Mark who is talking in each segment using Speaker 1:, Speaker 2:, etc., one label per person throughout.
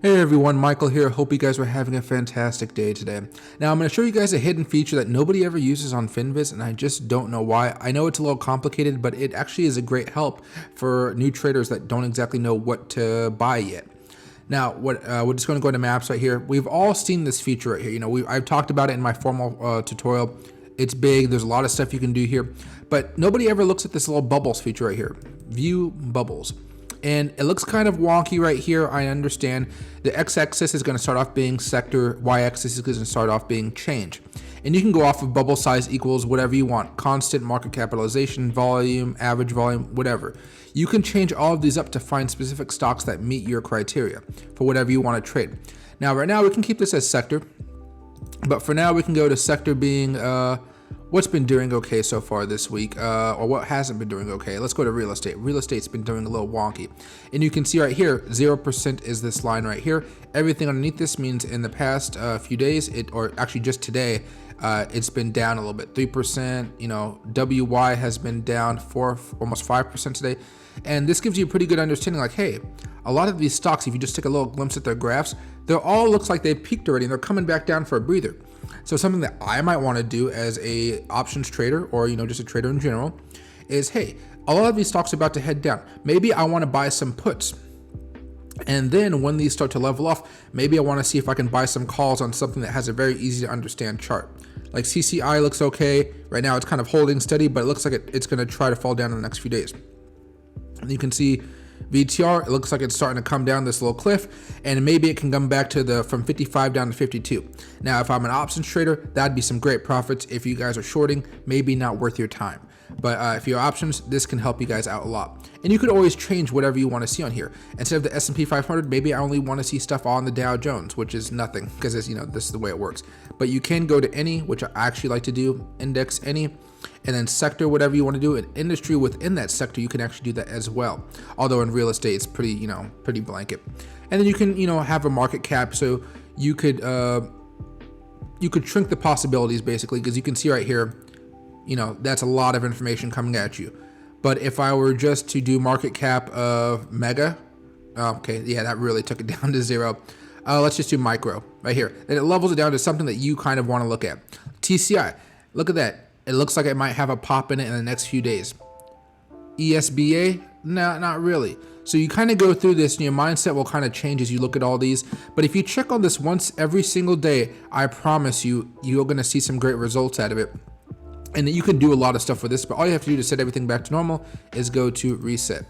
Speaker 1: Hey everyone, Michael here. Hope you guys are having a fantastic day today. Now I'm going to show you guys a hidden feature that nobody ever uses on Finviz, and I just don't know why. I know it's a little complicated, but it actually is a great help for new traders that don't exactly know what to buy yet. Now, we're just going to go into maps right here. We've all seen this feature right here. You know, I've talked about it in my formal tutorial. It's big. There's a lot of stuff you can do here, but nobody ever looks at this little bubbles feature right here. View bubbles. And it looks kind of wonky right here. I understand the x-axis is going to start off being sector, y-axis is going to start off being change. And you can go off of bubble size equals whatever you want, constant, market capitalization, volume, average volume, whatever. You can change all of these up to find specific stocks that meet your criteria for whatever you want to trade. Now, right now we can keep this as sector, but for now we can go to sector being what's been doing okay so far this week, or what hasn't been doing okay. Let's go to real estate. Real estate's been doing a little wonky. And you can see right here, 0% is this line right here. Everything underneath this means in the past few days, or actually just today, it's been down a little bit, 3%, you know, WY has been down almost 5% today. And this gives you a pretty good understanding like, hey, a lot of these stocks, if you just take a little glimpse at their graphs, they all looks like they peaked already and they're coming back down for a breather. So something that I might want to do as a options trader, or you know, just a trader in general, is hey, a lot of these stocks are about to head down. Maybe I want to buy some puts. And then when these start to level off, maybe I want to see if I can buy some calls on something that has a very easy to understand chart. Like CCI looks okay. Right now it's kind of holding steady, but it looks like it's going to try to fall down in the next few days. And you can see VTR, it looks like it's starting to come down this little cliff, and maybe it can come back to from 55 down to 52. Now, if I'm an options trader, that'd be some great profits. If you guys are shorting, maybe not worth your time. But if you're options, this can help you guys out a lot. And you could always change whatever you want to see on here. Instead of the S&P 500, maybe I only want to see stuff on the Dow Jones, which is nothing because you know, this is the way it works. But you can go to any, which I actually like to do, index any, and then sector, whatever you want to do. An industry within that sector, you can actually do that as well. Although in real estate, it's pretty, you know, pretty blanket. And then you can, you know, have a market cap, so you could shrink the possibilities basically, because you can see right here, you know, that's a lot of information coming at you. But if I were just to do market cap of mega, okay, yeah, that really took it down to 0. Let's just do micro right here. And it levels it down to something that you kind of want to look at. TCI, look at that. It looks like it might have a pop in it in the next few days. ESBA, no, not really. So you kind of go through this and your mindset will kind of change as you look at all these. But if you check on this once every single day, I promise you, you're going to see some great results out of it. And you can do a lot of stuff with this, but all you have to do to set everything back to normal is go to reset.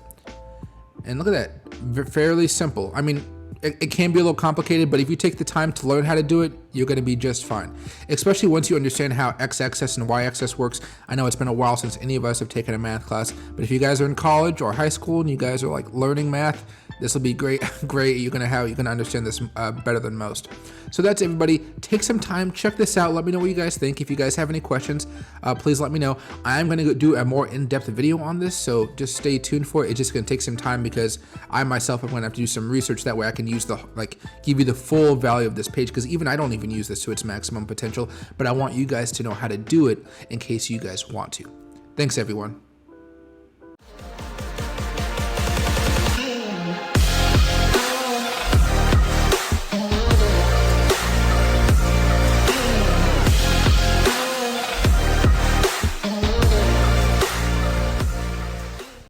Speaker 1: And look at that, fairly simple. I mean, it can be a little complicated, but if you take the time to learn how to do it, you're going to be just fine. Especially once you understand how x-axis and y-axis works. I know it's been a while since any of us have taken a math class, but if you guys are in college or high school and you guys are like learning math, this will be great. You're gonna understand this better than most. So that's everybody. Take some time, check this out. Let me know what you guys think. If you guys have any questions, please let me know. I'm gonna do a more in-depth video on this, so just stay tuned for it. It's just gonna take some time because I myself am gonna have to do some research. That way I can use give you the full value of this page, because even I don't even use this to its maximum potential. But I want you guys to know how to do it in case you guys want to. Thanks everyone.